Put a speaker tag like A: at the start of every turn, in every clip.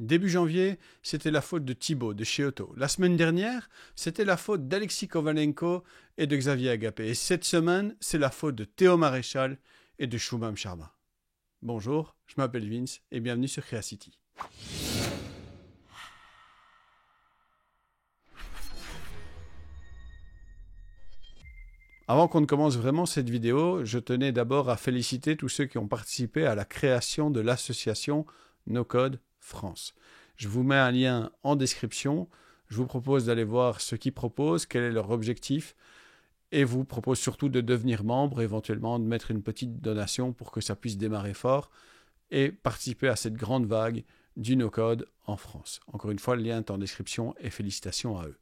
A: Début janvier, c'était la faute de Thibaut de chez Otto. La semaine dernière, c'était la faute d'Alexis Kovalenko et de Xavier Agapé. Et cette semaine, c'est la faute de Théo Maréchal et de Shubham Sharma. Bonjour, je m'appelle Vince et bienvenue sur Creacity. Avant qu'on ne commence vraiment cette vidéo, je tenais d'abord à féliciter tous ceux qui ont participé à la création de l'association No Code France. Je vous mets un lien en description. Je vous propose d'aller voir ce qu'ils proposent, quel est leur objectif, et vous propose surtout de devenir membre, éventuellement de mettre une petite donation pour que ça puisse démarrer fort et participer à cette grande vague du no-code en France. Encore une fois, le lien est en description et félicitations à eux.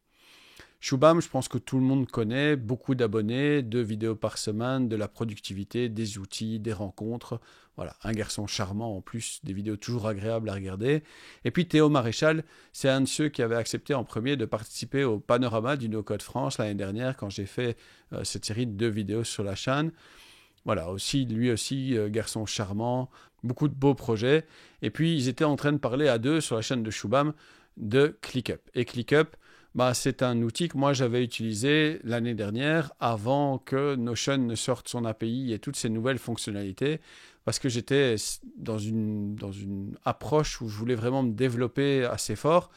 A: Shubham, je pense que tout le monde connaît, beaucoup d'abonnés, 2 vidéos par semaine, de la productivité, des outils, des rencontres. Voilà, un garçon charmant en plus, des vidéos toujours agréables à regarder. Et puis Théo Maréchal, c'est un de ceux qui avait accepté en premier de participer au panorama du No Code France l'année dernière quand j'ai fait cette série de 2 vidéos sur la chaîne. Voilà, aussi, lui aussi, garçon charmant, beaucoup de beaux projets. Et puis, ils étaient en train de parler à 2 sur la chaîne de Shubham de ClickUp. Et ClickUp, c'est un outil que moi j'avais utilisé l'année dernière avant que Notion ne sorte son API et toutes ces nouvelles fonctionnalités parce que j'étais dans une approche où je voulais vraiment me développer assez fort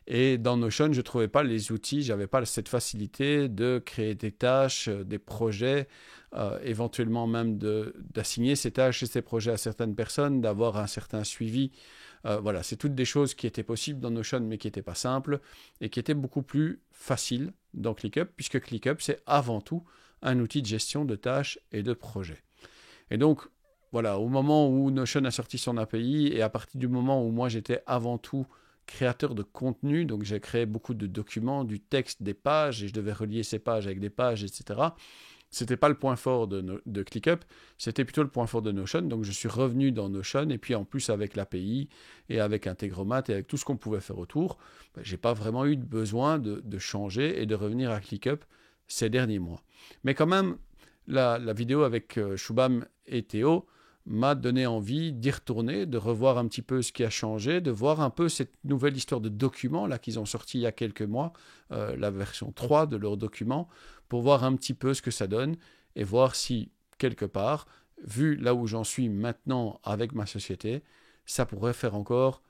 A: et dans Notion je ne trouvais pas les outils, je n'avais pas cette facilité de créer des tâches, des projets, éventuellement même d'assigner ces tâches et ces projets à certaines personnes, d'avoir un certain suivi. Voilà, c'est toutes des choses qui étaient possibles dans Notion, mais qui n'étaient pas simples et qui étaient beaucoup plus faciles dans ClickUp, puisque ClickUp, c'est avant tout un outil de gestion de tâches et de projets. Et donc, voilà, au moment où Notion a sorti son API et à partir du moment où moi j'étais avant tout créateur de contenu, donc j'ai créé beaucoup de documents, du texte, des pages, et je devais relier ces pages avec des pages, etc. C'était pas le point fort de ClickUp, c'était plutôt le point fort de Notion. Donc je suis revenu dans Notion et puis en plus avec l'API et avec Integromat et avec tout ce qu'on pouvait faire autour, j'ai pas vraiment eu besoin de changer et de revenir à ClickUp ces derniers mois. Mais quand même, la vidéo avec Shubham et Théo m'a donné envie d'y retourner, de revoir un petit peu ce qui a changé, de voir un peu cette nouvelle histoire de documents là qu'ils ont sorti il y a quelques mois, la version 3 de leur document, pour voir un petit peu ce que ça donne et voir si, quelque part, vu là où j'en suis maintenant avec ma société, ça pourrait faire encore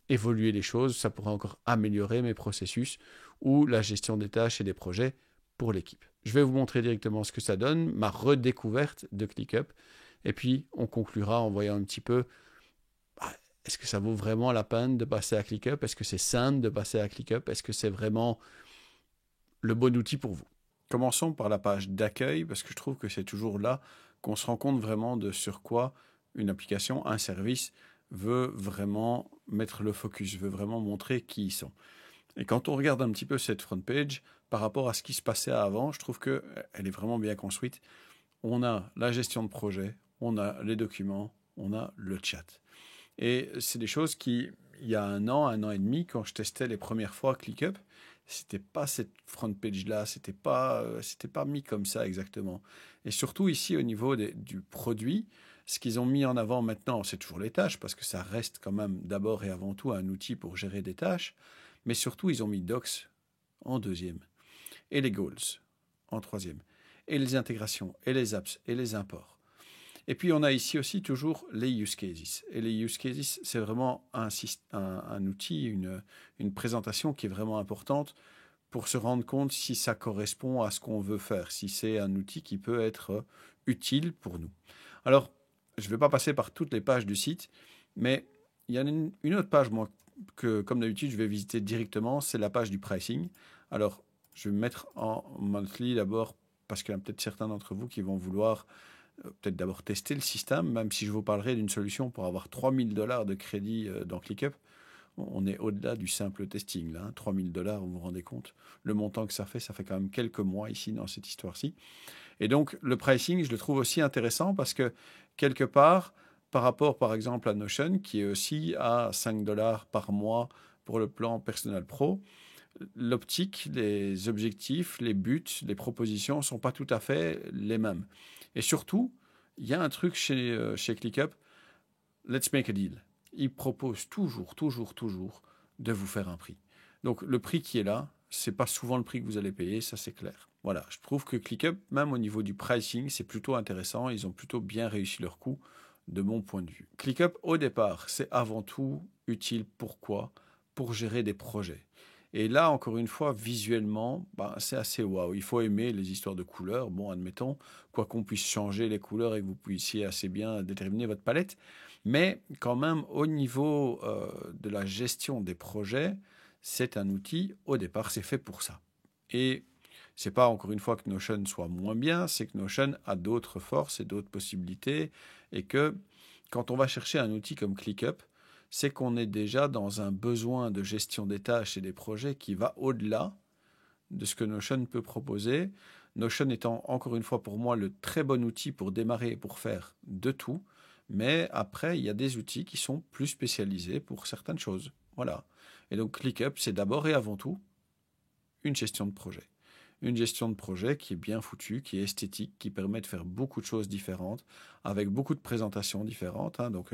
A: évoluer les choses, ça pourrait encore améliorer mes processus ou la gestion des tâches et des projets pour l'équipe. Je vais vous montrer directement ce que ça donne, ma redécouverte de ClickUp, et puis on conclura en voyant un petit peu est-ce que ça vaut vraiment la peine de passer à ClickUp, est-ce que c'est simple de passer à ClickUp, est-ce que c'est vraiment le bon outil pour vous. Commençons par la page d'accueil, parce que je trouve que c'est toujours là qu'on se rend compte vraiment de sur quoi une application, un service, veut vraiment mettre le focus, veut vraiment montrer qui ils sont. Et quand on regarde un petit peu cette front page, par rapport à ce qui se passait avant, je trouve qu'elle est vraiment bien construite. On a la gestion de projet, on a les documents, on a le chat. Et c'est des choses qui, il y a un an et demi, quand je testais les premières fois ClickUp, c'était pas cette front page là, c'était pas mis comme ça exactement. Et surtout ici au niveau du produit, ce qu'ils ont mis en avant maintenant, c'est toujours les tâches parce que ça reste quand même d'abord et avant tout un outil pour gérer des tâches, mais surtout ils ont mis Docs en deuxième et les goals en troisième et les intégrations et les apps et les imports. Et puis on a ici aussi toujours les use cases. Et les use cases, c'est vraiment un outil, une présentation qui est vraiment importante pour se rendre compte si ça correspond à ce qu'on veut faire, si c'est un outil qui peut être utile pour nous. Alors, je ne vais pas passer par toutes les pages du site, mais il y a une autre page, moi, que comme d'habitude, je vais visiter directement, c'est la page du pricing. Alors, je vais me mettre en monthly d'abord, parce qu'il y a peut-être certains d'entre vous qui vont vouloir peut-être d'abord tester le système, même si je vous parlerai d'une solution pour avoir $3,000 de crédit dans ClickUp. On est au-delà du simple testing, là. $3,000, vous vous rendez compte? Le montant que ça fait quand même quelques mois ici dans cette histoire-ci. Et donc, le pricing, je le trouve aussi intéressant parce que, quelque part, par rapport, par exemple, à Notion, qui est aussi à $5 par mois pour le plan Personal Pro, l'optique, les objectifs, les buts, les propositions ne sont pas tout à fait les mêmes. Et surtout, il y a un truc chez ClickUp, let's make a deal. ils proposent toujours de vous faire un prix. Donc le prix qui est là, c'est pas souvent le prix que vous allez payer, ça c'est clair. Voilà, je trouve que ClickUp, même au niveau du pricing, c'est plutôt intéressant. Ils ont plutôt bien réussi leur coup, de mon point de vue. ClickUp, au départ, c'est avant tout utile. Pourquoi? Pour gérer des projets. Et là, encore une fois, visuellement, c'est assez waouh. Il faut aimer les histoires de couleurs. Bon, admettons, quoi qu'on puisse changer les couleurs et que vous puissiez assez bien déterminer votre palette. Mais quand même, au niveau de la gestion des projets, c'est un outil, au départ, c'est fait pour ça. Et c'est pas encore une fois que Notion soit moins bien, c'est que Notion a d'autres forces et d'autres possibilités, et que quand on va chercher un outil comme ClickUp, c'est qu'on est déjà dans un besoin de gestion des tâches et des projets qui va au-delà de ce que Notion peut proposer. Notion étant encore une fois pour moi le très bon outil pour démarrer et pour faire de tout, mais après il y a des outils qui sont plus spécialisés pour certaines choses. Voilà. Et donc ClickUp, c'est d'abord et avant tout une gestion de projet. Une gestion de projet qui est bien foutue, qui est esthétique, qui permet de faire beaucoup de choses différentes, avec beaucoup de présentations différentes. Donc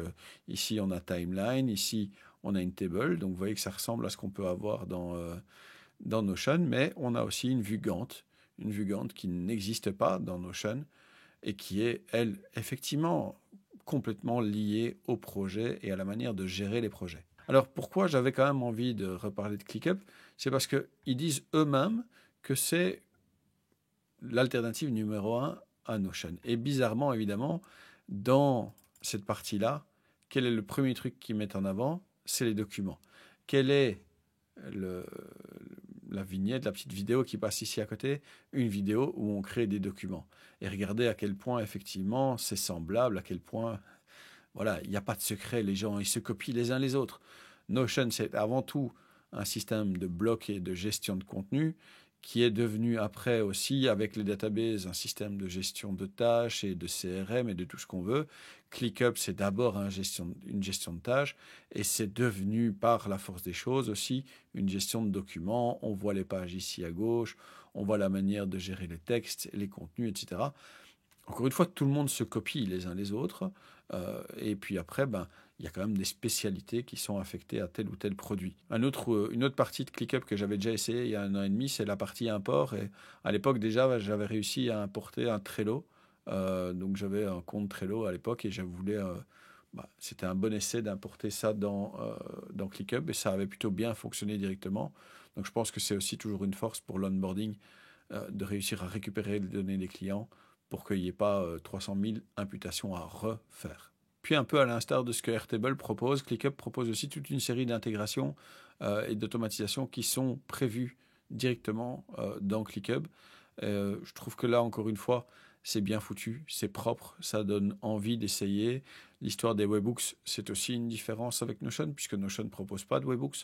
A: ici, on a Timeline, ici, on a une table. Donc vous voyez que ça ressemble à ce qu'on peut avoir dans Notion, mais on a aussi une vue Gantt qui n'existe pas dans Notion et qui est, elle, effectivement, complètement liée au projet et à la manière de gérer les projets. Alors pourquoi j'avais quand même envie de reparler de ClickUp? C'est parce qu'ils disent eux-mêmes que c'est l'alternative numéro un à Notion. Et bizarrement, évidemment, dans cette partie-là, quel est le premier truc qu'ils mettent en avant? C'est les documents. Quelle est la vignette, la petite vidéo qui passe ici à côté? Une vidéo où on crée des documents. Et regardez à quel point, effectivement, c'est semblable, à quel point, voilà, il n'y a pas de secret, les gens, ils se copient les uns les autres. Notion, c'est avant tout un système de blocs et de gestion de contenu qui est devenu après aussi, avec les databases, un système de gestion de tâches et de CRM et de tout ce qu'on veut. ClickUp, c'est d'abord une gestion de tâches et c'est devenu, par la force des choses aussi, une gestion de documents. On voit les pages ici à gauche, on voit la manière de gérer les textes, les contenus, etc. Encore une fois, tout le monde se copie les uns les autres. Et puis après, il y a quand même des spécialités qui sont affectées à tel ou tel produit. Une autre partie de ClickUp que j'avais déjà essayé il y a 1 an et demi, c'est la partie import. Et à l'époque, déjà, j'avais réussi à importer un Trello. Donc j'avais un compte Trello à l'époque et je voulais... c'était un bon essai d'importer ça dans ClickUp et ça avait plutôt bien fonctionné directement. Donc je pense que c'est aussi toujours une force pour l'onboarding de réussir à récupérer les données des clients pour qu'il n'y ait pas 300 000 imputations à refaire. Puis un peu à l'instar de ce que Airtable propose, ClickUp propose aussi toute une série d'intégrations et d'automatisation qui sont prévues directement dans ClickUp. Je trouve que là, encore une fois, c'est bien foutu, c'est propre, ça donne envie d'essayer. L'histoire des webhooks, c'est aussi une différence avec Notion, puisque Notion ne propose pas de webhooks.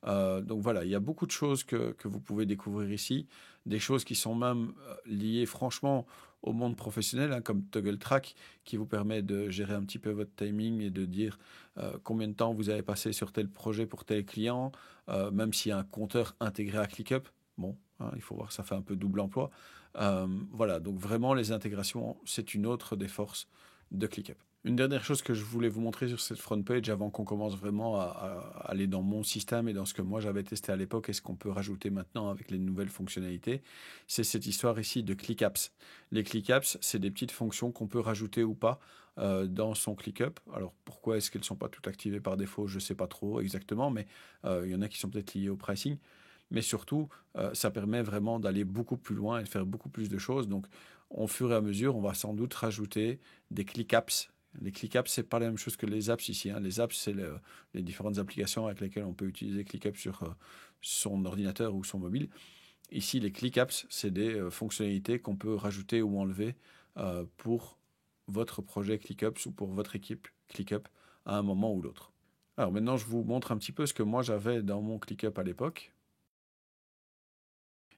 A: Donc voilà, il y a beaucoup de choses que vous pouvez découvrir ici, des choses qui sont même liées franchement au monde professionnel, comme Toggle Track, qui vous permet de gérer un petit peu votre timing et de dire combien de temps vous avez passé sur tel projet pour tel client, même s'il y a un compteur intégré à ClickUp. Bon, il faut voir, ça fait un peu double emploi. Voilà, donc vraiment les intégrations, c'est une autre des forces de ClickUp. Une dernière chose que je voulais vous montrer sur cette front page avant qu'on commence vraiment à aller dans mon système et dans ce que moi j'avais testé à l'époque et ce qu'on peut rajouter maintenant avec les nouvelles fonctionnalités, c'est cette histoire ici de ClickApps. Les ClickApps, c'est des petites fonctions qu'on peut rajouter ou pas dans son ClickUp. Alors pourquoi est-ce qu'elles ne sont pas toutes activées par défaut? Je ne sais pas trop exactement, mais il y en a qui sont peut-être liées au pricing. Mais surtout, ça permet vraiment d'aller beaucoup plus loin et de faire beaucoup plus de choses. Donc, au fur et à mesure, on va sans doute rajouter des ClickApps. Les ClickApps, c'est pas la même chose que les apps ici. Les apps, c'est les différentes applications avec lesquelles on peut utiliser ClickUp sur son ordinateur ou son mobile. Ici, les ClickApps, c'est des fonctionnalités qu'on peut rajouter ou enlever pour votre projet ClickUp ou pour votre équipe ClickUp à un moment ou l'autre. Alors maintenant, je vous montre un petit peu ce que moi j'avais dans mon ClickUp à l'époque.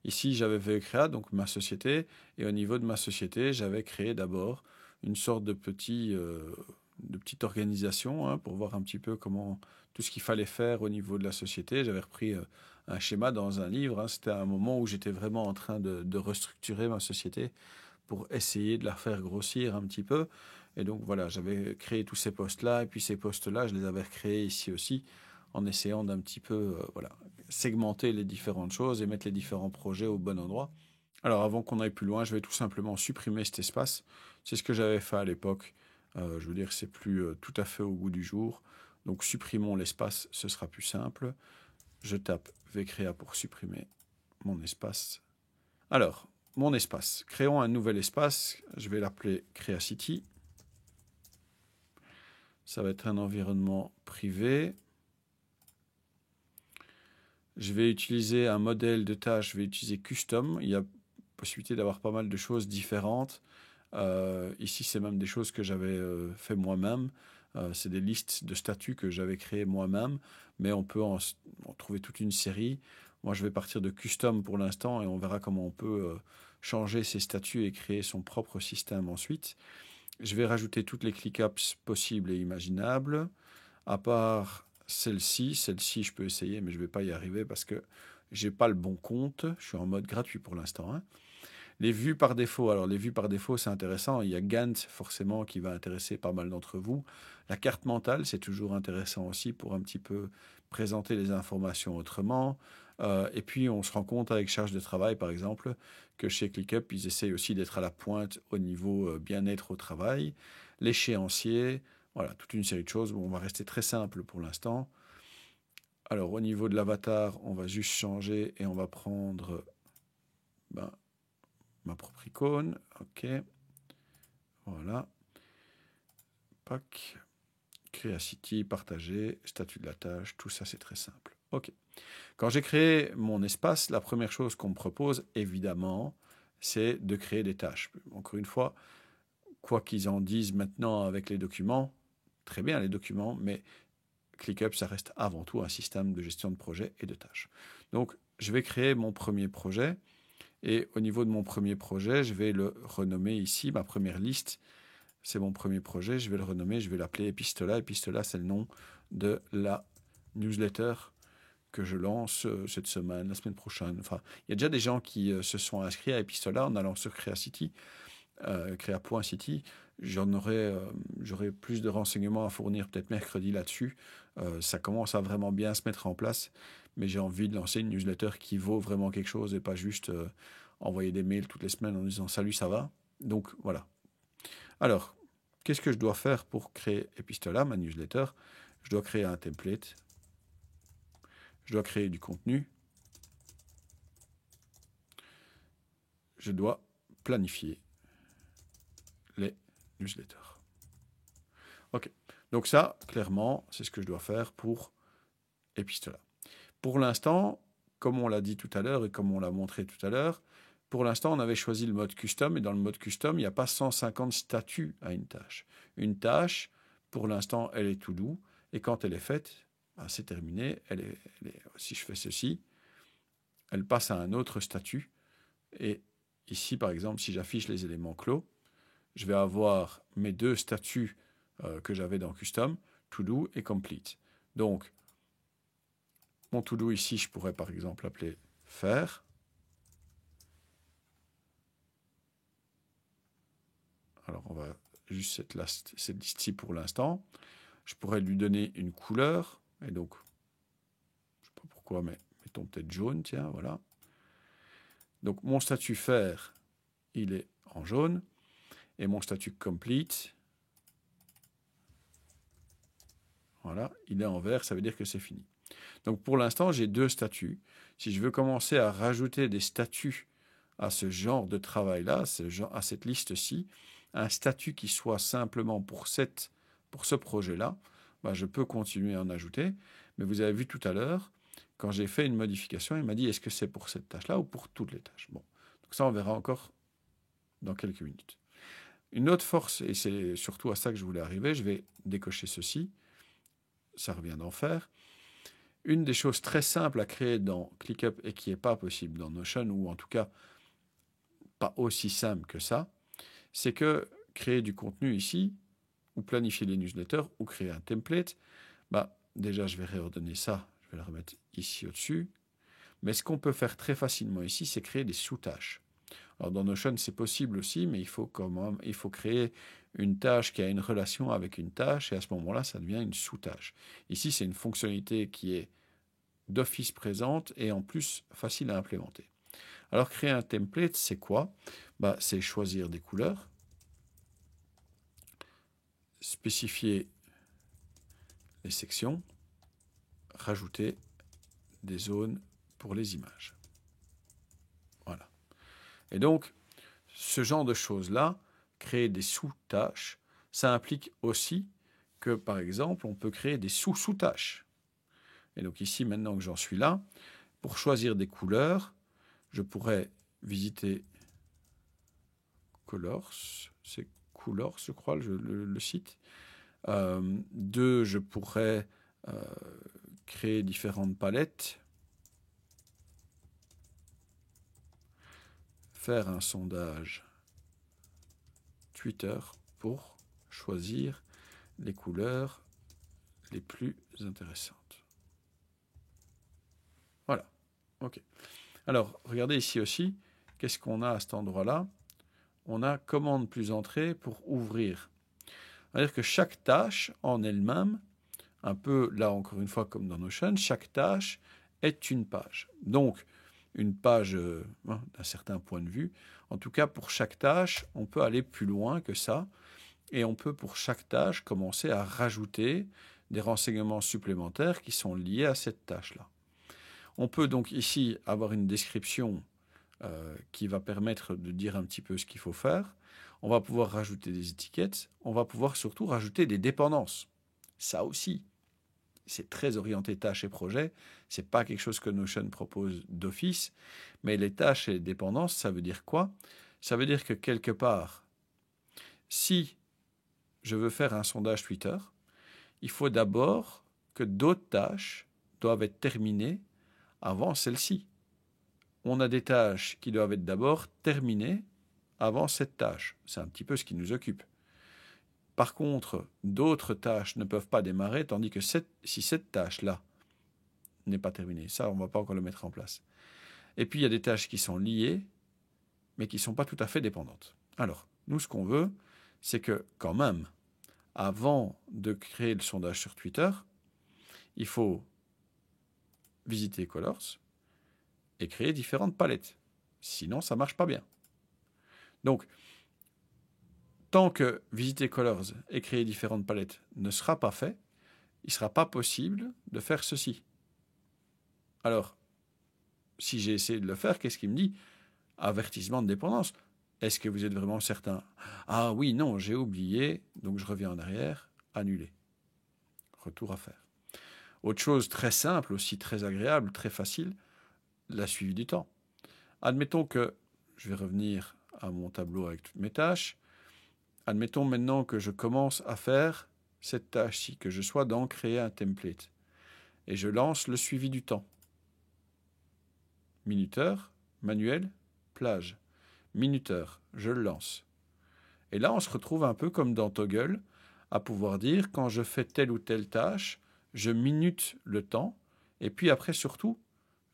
A: Ici, j'avais VEcrea, donc ma société, et au niveau de ma société, j'avais créé d'abord une sorte de petite organisation pour voir un petit peu comment tout ce qu'il fallait faire au niveau de la société. J'avais repris un schéma dans un livre. C'était un moment où j'étais vraiment en train de restructurer ma société pour essayer de la faire grossir un petit peu. Et donc voilà, j'avais créé tous ces postes-là, et puis ces postes-là, je les avais recréés ici aussi, en essayant d'un petit peu voilà, segmenter les différentes choses et mettre les différents projets au bon endroit. Alors avant qu'on aille plus loin, je vais tout simplement supprimer cet espace. C'est ce que j'avais fait à l'époque. Je veux dire, c'est plus tout à fait au goût du jour. Donc supprimons l'espace, ce sera plus simple. Je tape vcrea pour supprimer mon espace. Alors, mon espace. Créons un nouvel espace. Je vais l'appeler Creacity. Ça va être un environnement privé. Je vais utiliser un modèle de tâche. Je vais utiliser Custom. Il y a possibilité d'avoir pas mal de choses différentes. Ici, c'est même des choses que j'avais fait moi-même. C'est des listes de statuts que j'avais créées moi-même, mais on peut en trouver toute une série. Moi, je vais partir de Custom pour l'instant et on verra comment on peut changer ces statuts et créer son propre système ensuite. Je vais rajouter toutes les ClickUps possibles et imaginables, à part celle-ci. Celle-ci, je peux essayer, mais je ne vais pas y arriver parce que j'ai pas le bon compte. Je suis en mode gratuit pour l'instant, hein. Les vues par défaut. Alors, les vues par défaut, c'est intéressant. Il y a Gantt, forcément, qui va intéresser pas mal d'entre vous. La carte mentale, c'est toujours intéressant aussi pour un petit peu présenter les informations autrement. Et puis, on se rend compte avec charge de travail, par exemple, que chez ClickUp, ils essayent aussi d'être à la pointe au niveau bien-être au travail. L'échéancier, voilà, toute une série de choses. Bon, on va rester très simple pour l'instant. Alors, au niveau de l'avatar, on va juste changer et on va prendre ma propre icône. OK. Voilà. Pack. Creacity, partager, statut de la tâche, tout ça, c'est très simple. OK. Quand j'ai créé mon espace, la première chose qu'on me propose, évidemment, c'est de créer des tâches. Encore une fois, quoi qu'ils en disent maintenant avec les documents, très bien les documents, mais ClickUp, ça reste avant tout un système de gestion de projet et de tâches. Donc, je vais créer mon premier projet. Et au niveau de mon premier projet, je vais le renommer ici, ma première liste. C'est mon premier projet, je vais le renommer, je vais l'appeler Epistola. Epistola, c'est le nom de la newsletter que je lance cette semaine, la semaine prochaine. Enfin, il y a déjà des gens qui se sont inscrits à Epistola en allant sur Creacity, crea.city. J'aurai plus de renseignements à fournir peut-être mercredi là-dessus. Ça commence à vraiment bien se mettre en place, mais j'ai envie de lancer une newsletter qui vaut vraiment quelque chose et pas juste envoyer des mails toutes les semaines en disant salut, ça va. Donc voilà. Alors, qu'est-ce que je dois faire pour créer Epistola, ma newsletter? Je dois créer un template. Je dois créer du contenu. Je dois planifier les newsletters. OK. Donc ça, clairement, c'est ce que je dois faire pour Epistola. Pour l'instant, comme on l'a dit tout à l'heure et comme on l'a montré tout à l'heure, pour l'instant, on avait choisi le mode custom et dans le mode custom, il n'y a pas 150 statuts à une tâche. Une tâche, pour l'instant, elle est to do et quand elle est faite, c'est terminé. Si je fais ceci, elle passe à un autre statut. Et ici, par exemple, si j'affiche les éléments clos, je vais avoir mes deux statuts que j'avais dans Custom, To Do et Complete. Donc, mon To Do ici, je pourrais par exemple appeler Faire. Alors, on va juste cette liste-ci pour l'instant. Je pourrais lui donner une couleur. Et donc, je ne sais pas pourquoi, mais mettons peut-être jaune, tiens, voilà. Donc, mon statut Faire, il est en jaune. Et mon statut Complete, voilà, il est en vert, ça veut dire que c'est fini. Donc pour l'instant, j'ai deux statuts. Si je veux commencer à rajouter des statuts à ce genre de travail-là, à cette liste-ci, un statut qui soit simplement pour ce projet-là, je peux continuer à en ajouter. Mais vous avez vu tout à l'heure, quand j'ai fait une modification, il m'a dit est-ce que c'est pour cette tâche-là ou pour toutes les tâches. Bon, donc ça, on verra encore dans quelques minutes. Une autre force, et c'est surtout à ça que je voulais arriver, je vais décocher ceci. Ça revient d'en faire. Une des choses très simples à créer dans ClickUp et qui n'est pas possible dans Notion, ou en tout cas pas aussi simple que ça, c'est que créer du contenu ici, ou planifier les newsletters, ou créer un template, déjà je vais réordonner ça, je vais le remettre ici au-dessus. Mais ce qu'on peut faire très facilement ici, c'est créer des sous-tâches. Alors dans Notion, c'est possible aussi, mais il faut créer une tâche qui a une relation avec une tâche, et à ce moment-là, ça devient une sous-tâche. Ici, c'est une fonctionnalité qui est d'office présente et en plus facile à implémenter. Alors, créer un template, c'est quoi? C'est choisir des couleurs, spécifier les sections, rajouter des zones pour les images. Voilà. Et donc, ce genre de choses-là, créer des sous-tâches, ça implique aussi que, par exemple, on peut créer des sous-sous-tâches. Et donc ici, maintenant que j'en suis là, pour choisir des couleurs, je pourrais visiter Colors, c'est Colors, je crois, le site. 2, je pourrais créer différentes palettes, faire un sondage Twitter pour choisir les couleurs les plus intéressantes. Voilà. OK. Alors, regardez ici aussi, qu'est-ce qu'on a à cet endroit-là? On a commande plus entrée pour ouvrir. C'est-à-dire que chaque tâche en elle-même, un peu là encore une fois comme dans Notion, chaque tâche est une page. Donc, une page d'un certain point de vue. En tout cas, pour chaque tâche, on peut aller plus loin que ça. Et on peut, pour chaque tâche, commencer à rajouter des renseignements supplémentaires qui sont liés à cette tâche-là. On peut donc ici avoir une description qui va permettre de dire un petit peu ce qu'il faut faire. On va pouvoir rajouter des étiquettes. On va pouvoir surtout rajouter des dépendances. Ça aussi, c'est très orienté tâches et projets. Ce n'est pas quelque chose que Notion propose d'office. Mais les tâches et les dépendances, ça veut dire quoi? Ça veut dire que quelque part, si je veux faire un sondage Twitter, il faut d'abord que d'autres tâches doivent être terminées avant celle-ci. On a des tâches qui doivent être d'abord terminées avant cette tâche. C'est un petit peu ce qui nous occupe. Par contre, d'autres tâches ne peuvent pas démarrer, tandis que si cette tâche-là n'est pas terminée, ça, on ne va pas encore le mettre en place. Et puis, il y a des tâches qui sont liées, mais qui ne sont pas tout à fait dépendantes. Alors, nous, ce qu'on veut, c'est que, quand même, avant de créer le sondage sur Twitter, il faut visiter Colors et créer différentes palettes. Sinon, ça ne marche pas bien. Donc, tant que visiter Colors et créer différentes palettes ne sera pas fait, il ne sera pas possible de faire ceci. Alors, si j'ai essayé de le faire, qu'est-ce qu'il me dit? Avertissement de dépendance. Est-ce que vous êtes vraiment certain? Ah oui, non, j'ai oublié, donc je reviens en arrière, annuler. Retour à faire. Autre chose très simple, aussi très agréable, très facile, la suivi du temps. Admettons que, je vais revenir à mon tableau avec toutes mes tâches, admettons maintenant que je commence à faire cette tâche-ci, que je sois dans créer un template, et je lance le suivi du temps. Minuteur, manuel, plage. Minuteur, je le lance. Et là, on se retrouve un peu comme dans Toggle, à pouvoir dire, quand je fais telle ou telle tâche, je minute le temps, et puis après, surtout,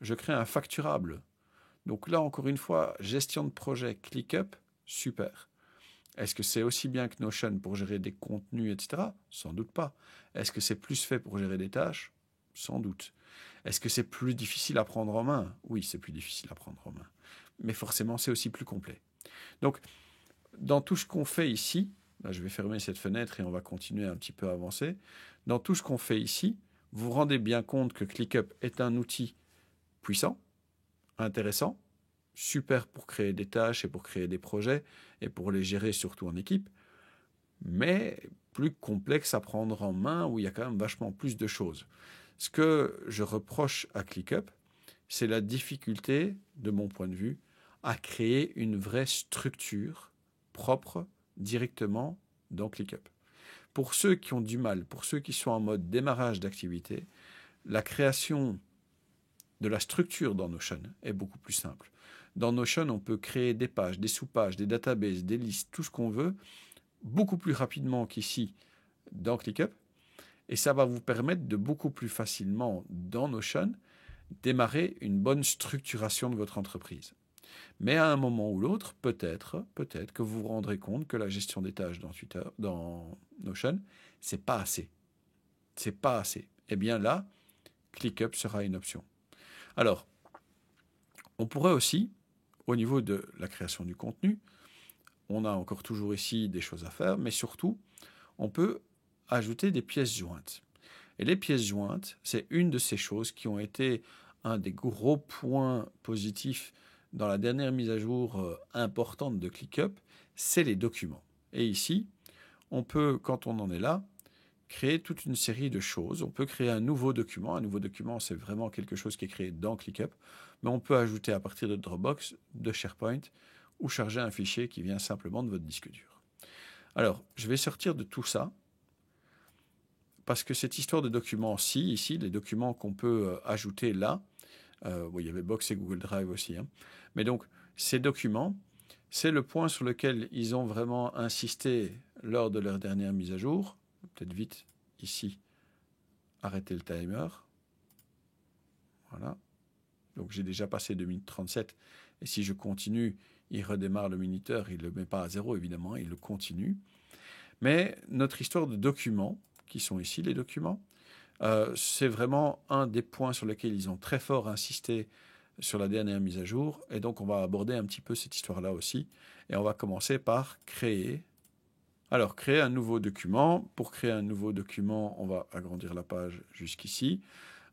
A: je crée un facturable. Donc là, encore une fois, gestion de projet, ClickUp, super. Est-ce que c'est aussi bien que Notion pour gérer des contenus, etc.? Sans doute pas. Est-ce que c'est plus fait pour gérer des tâches? Sans doute. Est-ce que c'est plus difficile à prendre en main? Oui, c'est plus difficile à prendre en main. Mais forcément, c'est aussi plus complet. Donc, dans tout ce qu'on fait ici, là, je vais fermer cette fenêtre et on va continuer un petit peu à avancer. Dans tout ce qu'on fait ici, vous vous rendez bien compte que ClickUp est un outil puissant, intéressant, super pour créer des tâches et pour créer des projets et pour les gérer surtout en équipe, mais plus complexe à prendre en main où il y a quand même vachement plus de choses. Ce que je reproche à ClickUp, c'est la difficulté, de mon point de vue, à créer une vraie structure propre directement dans ClickUp. Pour ceux qui ont du mal, pour ceux qui sont en mode démarrage d'activité, la création de la structure dans Notion est beaucoup plus simple. Dans Notion, on peut créer des pages, des sous-pages, des databases, des listes, tout ce qu'on veut, beaucoup plus rapidement qu'ici dans ClickUp. Et ça va vous permettre de beaucoup plus facilement, dans Notion, démarrer une bonne structuration de votre entreprise. Mais à un moment ou l'autre, peut-être que vous vous rendrez compte que la gestion des tâches dans Notion, c'est pas assez. C'est pas assez. Eh bien là, ClickUp sera une option. Alors, on pourrait aussi, au niveau de la création du contenu, on a encore toujours ici des choses à faire, mais surtout, on peut ajouter des pièces jointes. Et les pièces jointes, c'est une de ces choses qui ont été un des gros points positifs dans la dernière mise à jour importante de ClickUp, c'est les documents. Et ici, on peut, quand on en est là, créer toute une série de choses. On peut créer un nouveau document. Un nouveau document, c'est vraiment quelque chose qui est créé dans ClickUp. Mais on peut ajouter à partir de Dropbox, de SharePoint, ou charger un fichier qui vient simplement de votre disque dur. Alors, je vais sortir de tout ça, parce que cette histoire de documents-ci, ici, les documents qu'on peut ajouter là, il y avait Box et Google Drive aussi, hein. Mais donc, ces documents, c'est le point sur lequel ils ont vraiment insisté lors de leur dernière mise à jour. Peut-être vite, ici, arrêter le timer. Voilà. Donc, j'ai déjà passé 2 minutes 37. Et si je continue, il redémarre le minuteur. Il ne le met pas à 0, évidemment. Il le continue. Mais notre histoire de documents, qui sont ici les documents, c'est vraiment un des points sur lesquels ils ont très fort insisté sur la dernière mise à jour. Et donc, on va aborder un petit peu cette histoire-là aussi. Et on va commencer par créer. Alors, créer un nouveau document. Pour créer un nouveau document, on va agrandir la page jusqu'ici.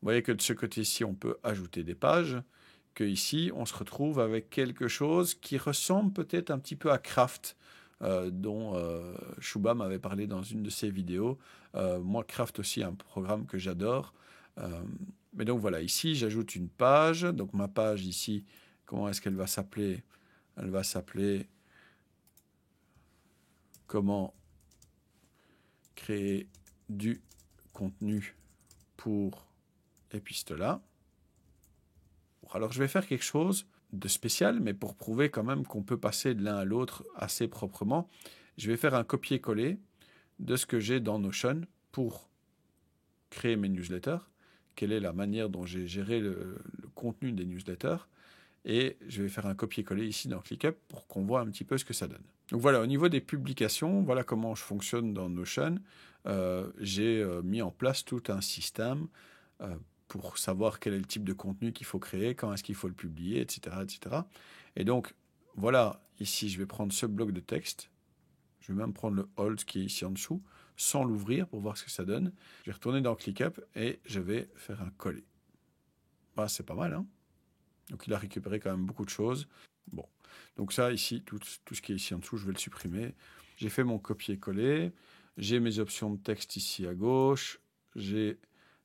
A: Vous voyez que de ce côté-ci, on peut ajouter des pages. Que ici, on se retrouve avec quelque chose qui ressemble peut-être un petit peu à Craft, dont Shuba m'avait parlé dans une de ses vidéos. Moi, Craft aussi, un programme que j'adore. Mais donc voilà, ici, j'ajoute une page. Donc ma page ici, comment est-ce qu'elle va s'appeler? Elle va s'appeler comment créer du contenu pour Epistola. Alors je vais faire quelque chose de spécial, mais pour prouver quand même qu'on peut passer de l'un à l'autre assez proprement, je vais faire un copier-coller de ce que j'ai dans Notion pour créer mes newsletters, quelle est la manière dont j'ai géré le contenu des newsletters, et je vais faire un copier-coller ici dans ClickUp pour qu'on voit un petit peu ce que ça donne. Donc voilà, au niveau des publications, voilà comment je fonctionne dans Notion. J'ai mis en place tout un système pour savoir quel est le type de contenu qu'il faut créer, quand est-ce qu'il faut le publier, etc., etc. Et donc, voilà, ici, je vais prendre ce bloc de texte. Je vais même prendre le hold qui est ici en dessous, sans l'ouvrir pour voir ce que ça donne. Je vais retourner dans ClickUp et je vais faire un coller. Bah, c'est pas mal, hein? Donc, il a récupéré quand même beaucoup de choses. Bon, donc ça, ici, tout ce qui est ici en dessous, je vais le supprimer. J'ai fait mon copier-coller. J'ai mes options de texte ici à gauche. J'ai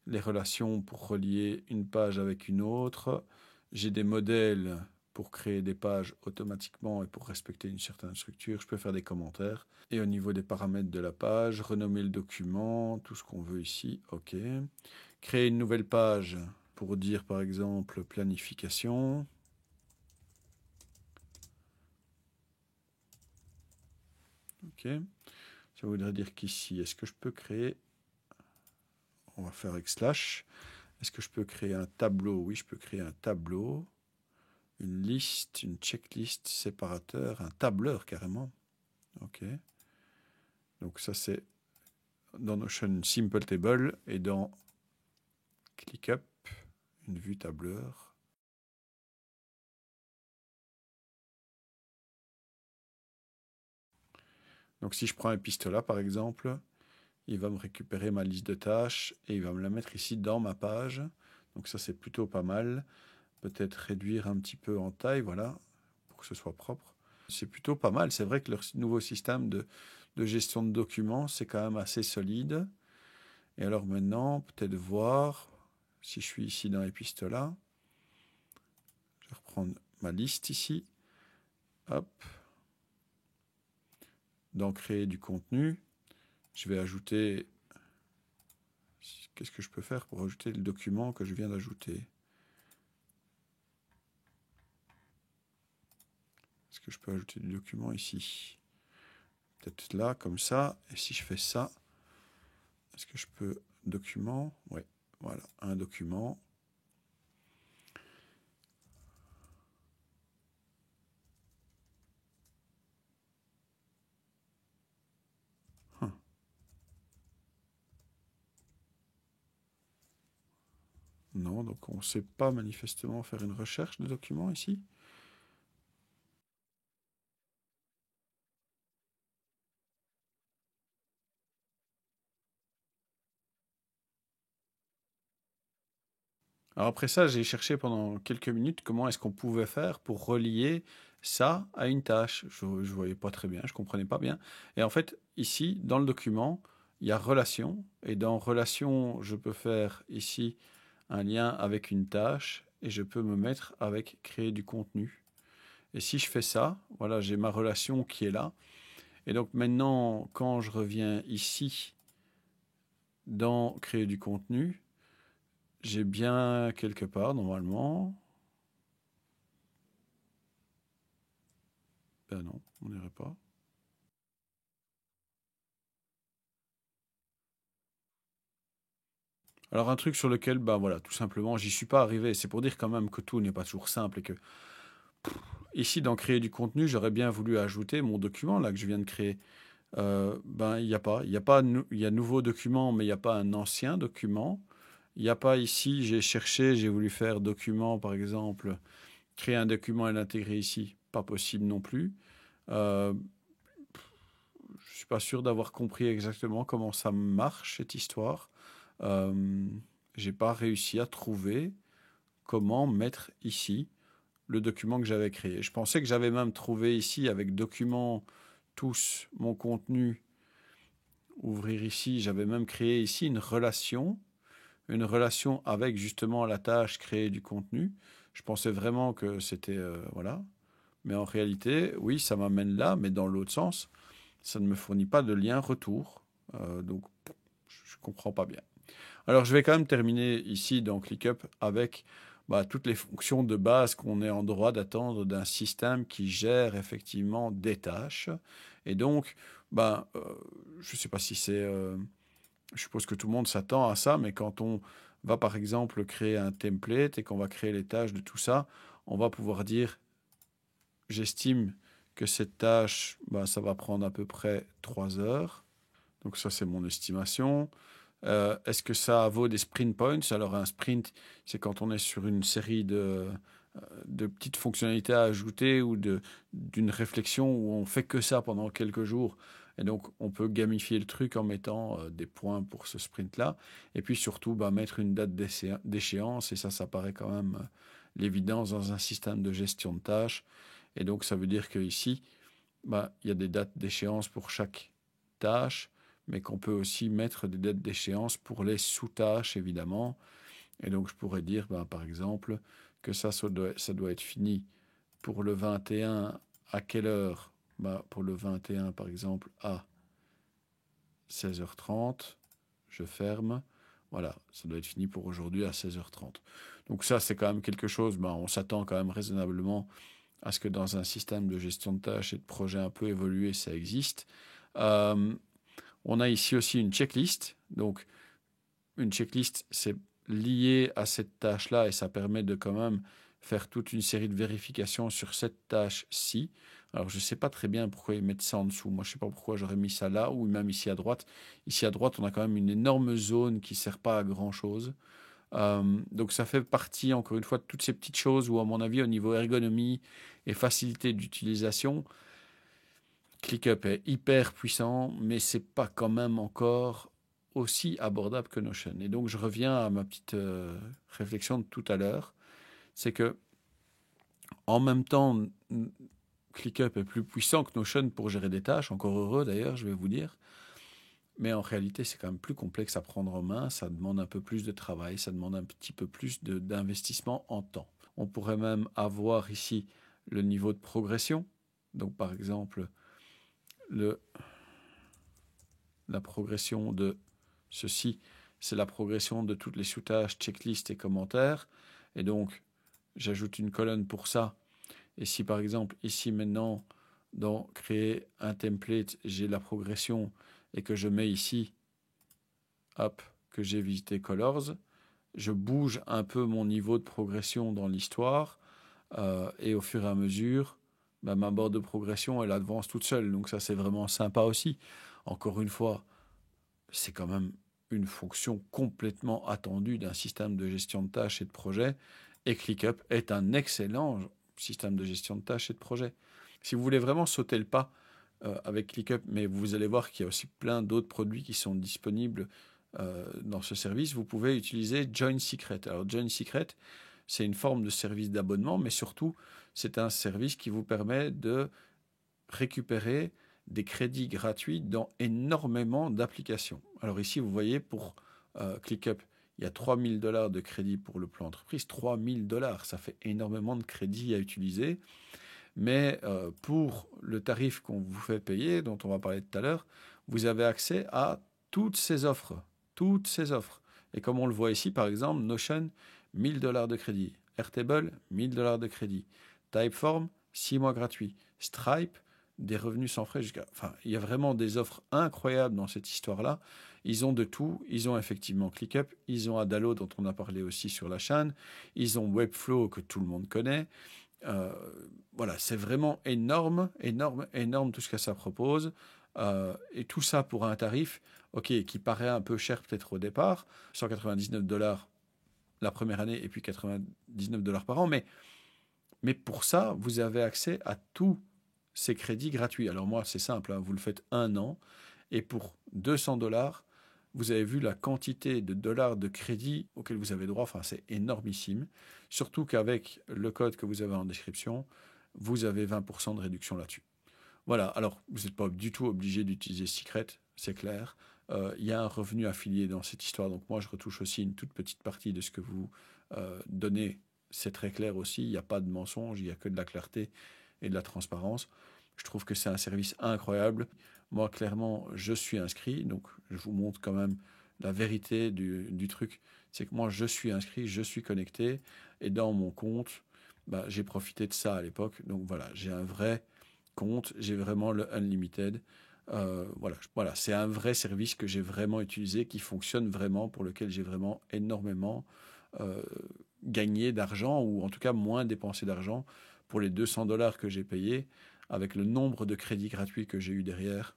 A: les relations pour relier une page avec une autre. J'ai des modèles pour créer des pages automatiquement et pour respecter une certaine structure. Je peux faire des commentaires. Et au niveau des paramètres de la page, renommer le document, tout ce qu'on veut ici, OK. Créer une nouvelle page pour dire par exemple planification. OK. Ça voudrait dire qu'ici, est-ce que je peux créer... On va faire avec slash. Est-ce que je peux créer un tableau? Oui, je peux créer un tableau. Une liste, une checklist, séparateur, un tableur carrément. OK. Donc ça, c'est dans Notion Simple Table et dans ClickUp, une vue tableur. Donc si je prends Epistola par exemple, il va me récupérer ma liste de tâches et il va me la mettre ici dans ma page. Donc ça, c'est plutôt pas mal. Peut-être réduire un petit peu en taille, voilà, pour que ce soit propre. C'est plutôt pas mal. C'est vrai que leur nouveau système de gestion de documents, c'est quand même assez solide. Et alors maintenant, peut-être voir, si je suis ici dans Epistola, je vais reprendre ma liste ici. Hop. Dans créer du contenu, je vais ajouter... Qu'est-ce que je peux faire pour ajouter le document que je viens d'ajouter? Est-ce que je peux ajouter du document ici? Peut-être là, comme ça. Et si je fais ça, est-ce que je peux... Document? Oui, voilà, un document. Non, donc on ne sait pas manifestement faire une recherche de documents ici. Alors après ça, j'ai cherché pendant quelques minutes comment est-ce qu'on pouvait faire pour relier ça à une tâche. Je ne voyais pas très bien, je ne comprenais pas bien. Et en fait, ici, dans le document, il y a relation. Et dans relation, je peux faire ici un lien avec une tâche et je peux me mettre avec créer du contenu. Et si je fais ça, voilà, j'ai ma relation qui est là. Et donc maintenant, quand je reviens ici dans créer du contenu, j'ai bien quelque part normalement. Ben non, on n'irait pas. Alors un truc sur lequel, ben voilà, tout simplement, j'y suis pas arrivé. C'est pour dire quand même que tout n'est pas toujours simple et que ici, dans créer du contenu, j'aurais bien voulu ajouter mon document là que je viens de créer. Ben il n'y a pas, il y a nouveau document, mais il n'y a pas un ancien document. Il n'y a pas ici, j'ai cherché, j'ai voulu faire document par exemple, créer un document et l'intégrer ici, pas possible non plus. Euh, je suis pas sûr d'avoir compris exactement comment ça marche cette histoire. Euh, j'ai pas réussi à trouver comment mettre ici le document que j'avais créé. Je pensais que j'avais même trouvé ici avec document tous mon contenu, ouvrir ici, j'avais même créé ici une relation avec justement la tâche créer du contenu. Je pensais vraiment que c'était voilà, mais en réalité, oui, ça m'amène là, mais dans l'autre sens, ça ne me fournit pas de lien retour. Donc je comprends pas bien. Alors, je vais quand même terminer ici dans ClickUp avec toutes les fonctions de base qu'on est en droit d'attendre d'un système qui gère effectivement des tâches. Et donc, je ne sais pas si c'est... je suppose que tout le monde s'attend à ça, mais quand on va par exemple créer un template et qu'on va créer les tâches de tout ça, on va pouvoir dire, j'estime que cette tâche, ça va prendre à peu près 3 heures. Donc ça, c'est mon estimation. Est-ce que ça vaut des sprint points? Alors un sprint, c'est quand on est sur une série de petites fonctionnalités à ajouter ou d'une réflexion où on fait que ça pendant quelques jours. Et donc on peut gamifier le truc en mettant des points pour ce sprint-là. Et puis surtout mettre une date d'échéance. Et ça paraît quand même l'évidence dans un système de gestion de tâches. Et donc ça veut dire qu'ici, il y a des dates d'échéance pour chaque tâche, mais qu'on peut aussi mettre des dates d'échéance pour les sous-tâches, évidemment. Et donc, je pourrais dire, par exemple, que ça doit être fini pour le 21 à quelle heure? Pour le 21, par exemple, à 16h30, je ferme. Voilà, ça doit être fini pour aujourd'hui à 16h30. Donc ça, c'est quand même quelque chose, on s'attend quand même raisonnablement à ce que dans un système de gestion de tâches et de projets un peu évolué, ça existe. Euh, on a ici aussi une checklist. Donc, une checklist, c'est lié à cette tâche-là et ça permet de quand même faire toute une série de vérifications sur cette tâche-ci. Alors, je ne sais pas très bien pourquoi ils mettent ça en dessous. Moi, je ne sais pas pourquoi j'aurais mis ça là ou même ici à droite. Ici à droite, on a quand même une énorme zone qui ne sert pas à grand-chose. Donc ça fait partie, encore une fois, de toutes ces petites choses où, à mon avis, au niveau ergonomie et facilité d'utilisation, ClickUp est hyper puissant, mais c'est pas quand même encore aussi abordable que Notion. Et donc je reviens à ma petite réflexion de tout à l'heure, c'est que en même temps, ClickUp est plus puissant que Notion pour gérer des tâches, encore heureux d'ailleurs, je vais vous dire. Mais en réalité, c'est quand même plus complexe à prendre en main, ça demande un peu plus de travail, ça demande un petit peu plus d'investissement en temps. On pourrait même avoir ici le niveau de progression. Donc par exemple, le la progression de ceci, c'est la progression de toutes les sous-tâches, checklists et commentaires. Et donc, j'ajoute une colonne pour ça. Et si par exemple, ici maintenant, dans créer un template, j'ai la progression et que je mets ici, hop, que j'ai visité Colors, je bouge un peu mon niveau de progression dans l'histoire et au fur et à mesure, ma barre de progression, elle avance toute seule. Donc ça, c'est vraiment sympa aussi. Encore une fois, c'est quand même une fonction complètement attendue d'un système de gestion de tâches et de projets. Et ClickUp est un excellent système de gestion de tâches et de projets. Si vous voulez vraiment sauter le pas avec ClickUp, mais vous allez voir qu'il y a aussi plein d'autres produits qui sont disponibles dans ce service, vous pouvez utiliser Join Secret. Alors Join Secret, c'est une forme de service d'abonnement, mais surtout, c'est un service qui vous permet de récupérer des crédits gratuits dans énormément d'applications. Alors ici, vous voyez, pour ClickUp, il y a 3 000 $ de crédit pour le plan entreprise. 3 000 $, ça fait énormément de crédits à utiliser. Mais pour le tarif qu'on vous fait payer, dont on va parler tout à l'heure, vous avez accès à toutes ces offres. Toutes ces offres. Et comme on le voit ici, par exemple, Notion, 1 000 $ de crédit. Airtable, 1 000 $ de crédit. Typeform, 6 mois gratuits. Stripe, des revenus sans frais jusqu'à... Enfin, il y a vraiment des offres incroyables dans cette histoire-là. Ils ont de tout. Ils ont effectivement ClickUp. Ils ont Adalo, dont on a parlé aussi sur la chaîne. Ils ont Webflow, que tout le monde connaît. Voilà, c'est vraiment énorme, énorme, énorme tout ce que ça propose. Et tout ça pour un tarif, qui paraît un peu cher peut-être au départ, 199 $ la première année et puis 99 $ par an. Mais pour ça, vous avez accès à tous ces crédits gratuits. Alors moi, c'est simple, hein, vous le faites 1 an et pour 200 $, vous avez vu la quantité de dollars de crédit auquel vous avez droit. Enfin, c'est énormissime. Surtout qu'avec le code que vous avez en description, vous avez 20% de réduction là-dessus. Voilà, alors vous n'êtes pas du tout obligé d'utiliser Secret, c'est clair. Il y a un revenu affilié dans cette histoire, donc moi je retouche aussi une toute petite partie de ce que vous donnez. C'est très clair aussi, il n'y a pas de mensonge, il n'y a que de la clarté et de la transparence. Je trouve que c'est un service incroyable. Moi, clairement, je suis inscrit, donc je vous montre quand même la vérité du truc. C'est que moi, je suis inscrit, je suis connecté, et dans mon compte, j'ai profité de ça à l'époque. Donc voilà, j'ai un vrai compte, j'ai vraiment le Unlimited. Voilà, c'est un vrai service que j'ai vraiment utilisé, qui fonctionne vraiment, pour lequel j'ai vraiment énormément gagné d'argent, ou en tout cas moins dépensé d'argent pour les 200 $ que j'ai payés. Avec le nombre de crédits gratuits que j'ai eu derrière,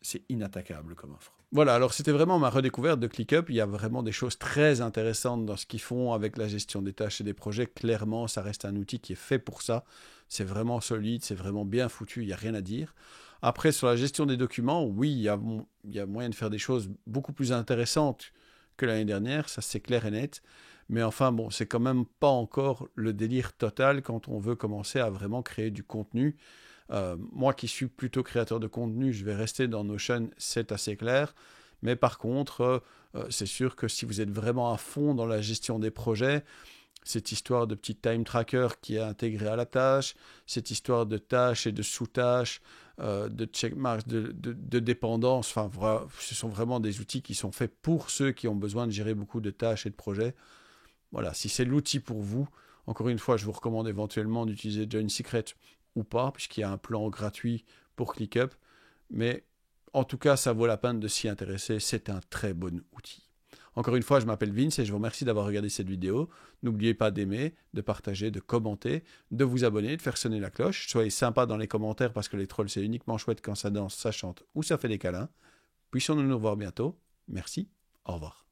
A: c'est inattaquable comme offre. Voilà, alors c'était vraiment ma redécouverte de ClickUp. Il y a vraiment des choses très intéressantes dans ce qu'ils font avec la gestion des tâches et des projets. Clairement, ça reste un outil qui est fait pour ça. C'est vraiment solide, c'est vraiment bien foutu, il n'y a rien à dire. Après, sur la gestion des documents, oui, il y a moyen de faire des choses beaucoup plus intéressantes que l'année dernière, ça c'est clair et net. Mais enfin, bon, c'est quand même pas encore le délire total quand on veut commencer à vraiment créer du contenu. Moi qui suis plutôt créateur de contenu, je vais rester dans Notion, c'est assez clair. Mais par contre, c'est sûr que si vous êtes vraiment à fond dans la gestion des projets, cette histoire de petit time tracker qui est intégré à la tâche, cette histoire de tâches et de sous-tâches, de checkmarks, de dépendance, enfin, ce sont vraiment des outils qui sont faits pour ceux qui ont besoin de gérer beaucoup de tâches et de projets. Voilà, si c'est l'outil pour vous, encore une fois, je vous recommande éventuellement d'utiliser Join Secret ou pas, puisqu'il y a un plan gratuit pour ClickUp. Mais en tout cas, ça vaut la peine de s'y intéresser. C'est un très bon outil. Encore une fois, je m'appelle Vince et je vous remercie d'avoir regardé cette vidéo. N'oubliez pas d'aimer, de partager, de commenter, de vous abonner, de faire sonner la cloche. Soyez sympa dans les commentaires parce que les trolls, c'est uniquement chouette quand ça danse, ça chante ou ça fait des câlins. Puissions-nous nous revoir bientôt. Merci. Au revoir.